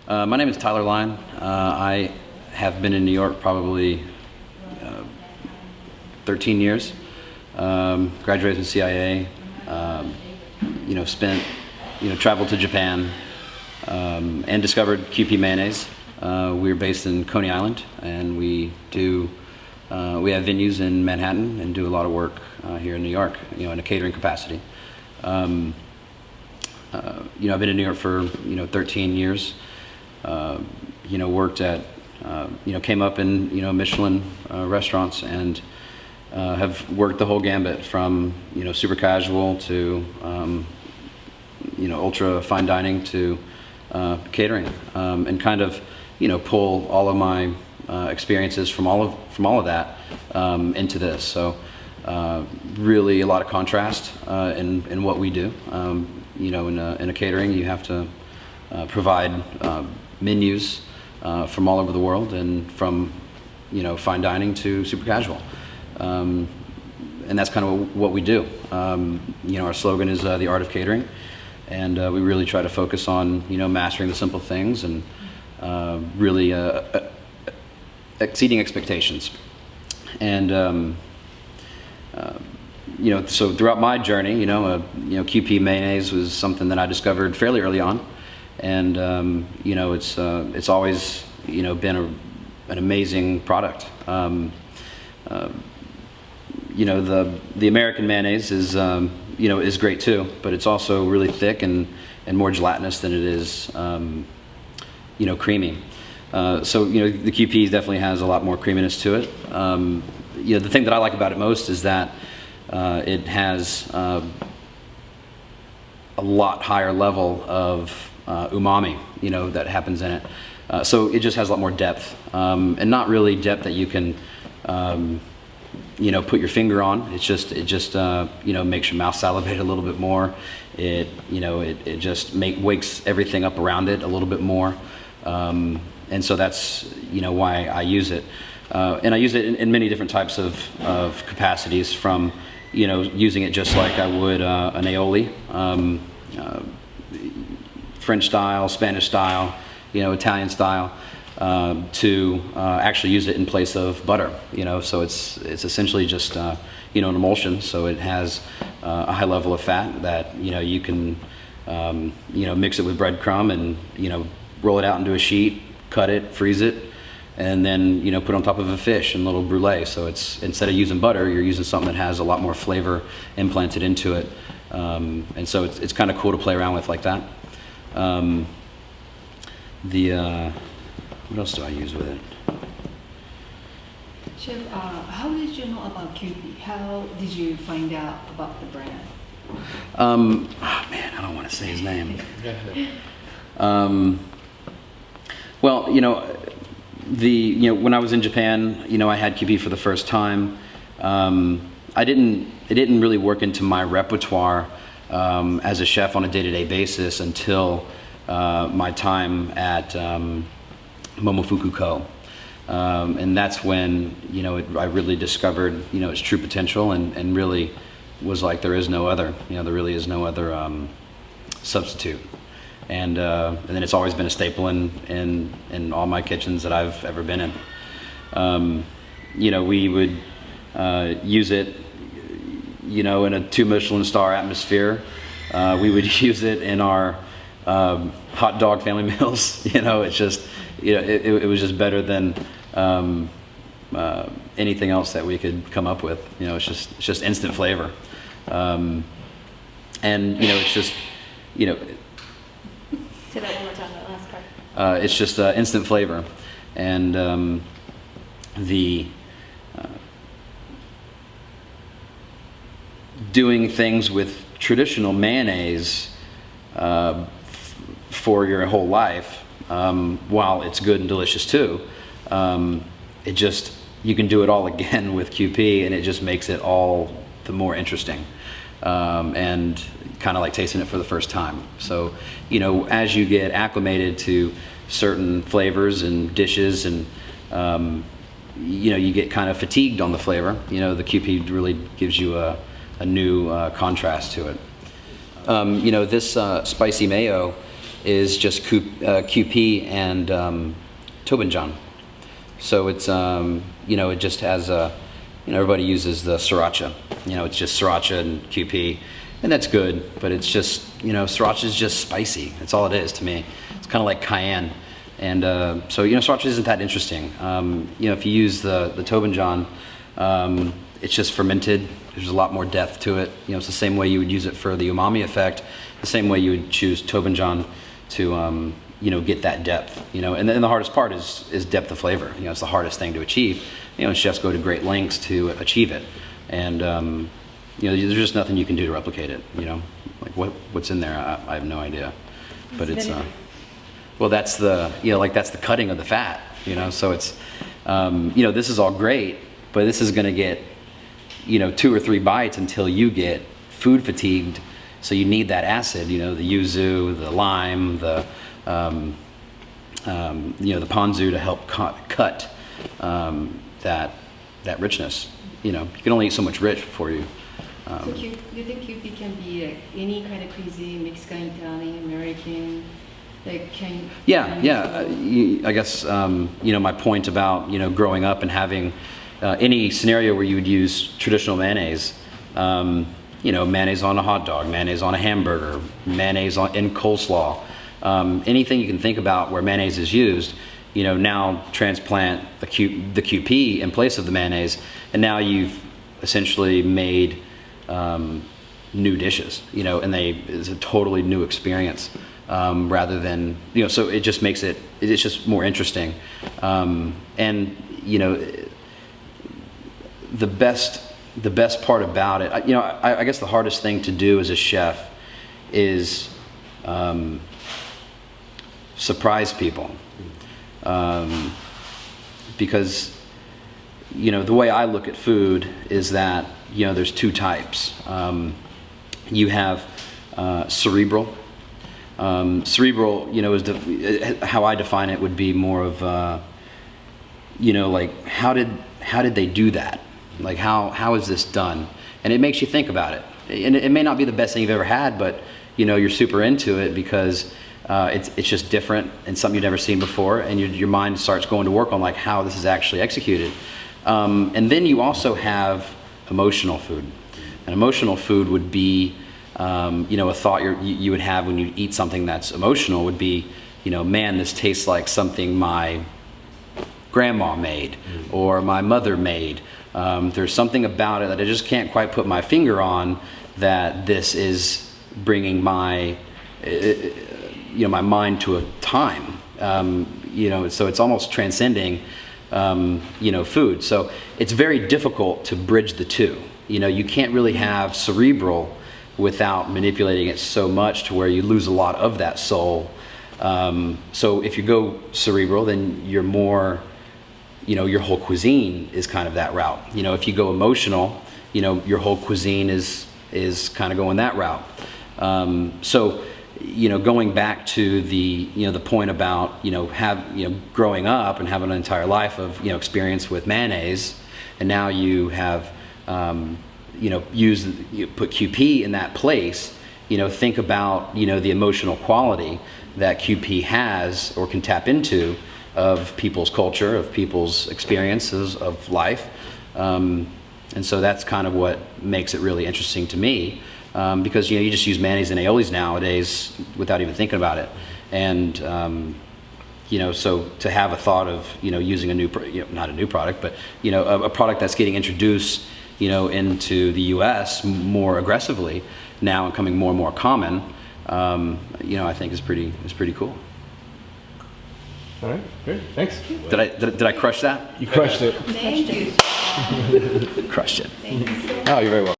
My name is Tyler Lyon. I have been in New York probably 13 years. Graduated from CIA. Traveled to Japan and discovered Kewpie mayonnaise. We're based in Coney Island, and we have venues in Manhattan and do a lot of work here in New York, in a catering capacity. I've been in New York for 13 years. Worked at came up in Michelin restaurants, and have worked the whole gambit from super casual to ultra fine dining to catering, and kind of pull all of my experiences from all of that into this. So really a lot of contrast in what we do. In a catering, you have to provide menus from all over the world, and from fine dining to super casual, and that's kind of what we do. Our slogan is the art of catering, and we really try to focus on mastering the simple things and really exceeding expectations. And so throughout my journey, Kewpie mayonnaise was something that I discovered fairly early on, and it's always been an amazing product. The American mayonnaise is great too, but it's also really thick and more gelatinous than it is creamy. So the Kewpie definitely has a lot more creaminess to it. The thing that I like about it most is that it has a lot higher level of umami, that happens in it. So it just has a lot more depth, and not really depth that you can, put your finger on. It just makes your mouth salivate a little bit more. It just wakes everything up around it a little bit more, and so that's why I use it. And I use it in many different types of capacities, from using it just like I would an aioli, French style, Spanish style, Italian style, to actually use it in place of butter. So it's essentially just an emulsion. So it has a high level of fat that you can mix it with breadcrumb and roll it out into a sheet, cut it, freeze it, and then put on top of a fish and a little brulee. So it's, instead of using butter, you're using something that has a lot more flavor implanted into it, and so it's kind of cool to play around with like that. What else do I use with it? Chef, how did you know about Kewpie? How did you find out about the brand? Oh man, I don't want to say his name. Well, when I was in Japan, I had Kewpie for the first time. It didn't really work into my repertoire as a chef on a day-to-day basis until my time at Momofuku Co. And that's when I really discovered its true potential, and really was like, there is no other. There really is no other substitute. And then it's always been a staple in all my kitchens that I've ever been in. We would use it, in a 2 Michelin star atmosphere. We would use it in our hot dog family meals. It's just, it was just better than anything else that we could come up with. It's just instant flavor, and it's just, Say that one more time, that last part. it's just instant flavor, and doing things with traditional mayonnaise for your whole life, while it's good and delicious too, you can do it all again with Kewpie, and it just makes it all the more interesting, and kind of like tasting it for the first time. So as you get acclimated to certain flavors and dishes, and you get kind of fatigued on the flavor, the Kewpie really gives you a new contrast to it. This spicy mayo is just Kewpie and Tobenjan. So it's it just has everybody uses the sriracha. It's just sriracha and Kewpie, and that's good. But it's just sriracha is just spicy. That's all it is to me. It's kind of like cayenne, and so sriracha isn't that interesting. If you use the Tobenjan, it's just fermented. There's a lot more depth to it. It's the same way you would use it for the umami effect. The same way you would choose Tobenjan to get that depth. And then the hardest part is depth of flavor. It's the hardest thing to achieve. Chefs go to great lengths to achieve it, and there's just nothing you can do to replicate it. Like what's in there, I have no idea. But it's well, that's the that's the cutting of the fat. So it's this is all great, but this is going to get 2 or 3 bites until you get food fatigued. So you need that acid, the yuzu, the lime, the the ponzu to help cut that richness. You can only eat so much rich before you. So you think Kewpie can be any kind of cuisine, Mexican, Italian, American? I guess my point about growing up and having any scenario where you would use traditional mayonnaise. Mayonnaise on a hot dog, mayonnaise on a hamburger, mayonnaise in coleslaw, anything you can think about where mayonnaise is used, now transplant the Kewpie in place of the mayonnaise, and now you've essentially made new dishes, and it's a totally new experience, rather than, so it just makes it's just more interesting, and the best part about it, I guess the hardest thing to do as a chef is surprise people, because the way I look at food is that there's 2 types. You have cerebral. Cerebral, is how I define it would be more of like how did they do that? Like how is this done? And it makes you think about it. And it may not be the best thing you've ever had, but you're super into it because it's just different and something you've never seen before, and your mind starts going to work on like how this is actually executed. And then you also have emotional food. And emotional food would be a thought you would have when you eat something that's emotional would be, man, this tastes like something my grandma made or my mother made. There's something about it that I just can't quite put my finger on, that this is bringing my my mind to a time. So it's almost transcending food. So it's very difficult to bridge the two. You can't really have cerebral without manipulating it so much to where you lose a lot of that soul. So if you go cerebral, then you're more, your whole cuisine is kind of that route. If you go emotional, your whole cuisine is kind of going that route. So going back to the point about growing up and having an entire life of experience with mayonnaise, and now you have put Kewpie in that place. Think about the emotional quality that Kewpie has or can tap into of people's culture, of people's experiences of life, and so that's kind of what makes it really interesting to me, because you just use mayonnaise and aiolis nowadays without even thinking about it, and so to have a thought of using a new not a new product, but a product that's getting introduced into the U.S. more aggressively now and becoming more and more common, I think is pretty cool. All right, great, thanks. Did I crush that? You crushed it. Thank you. Crushed it. Thank you so much. Oh, you're very welcome.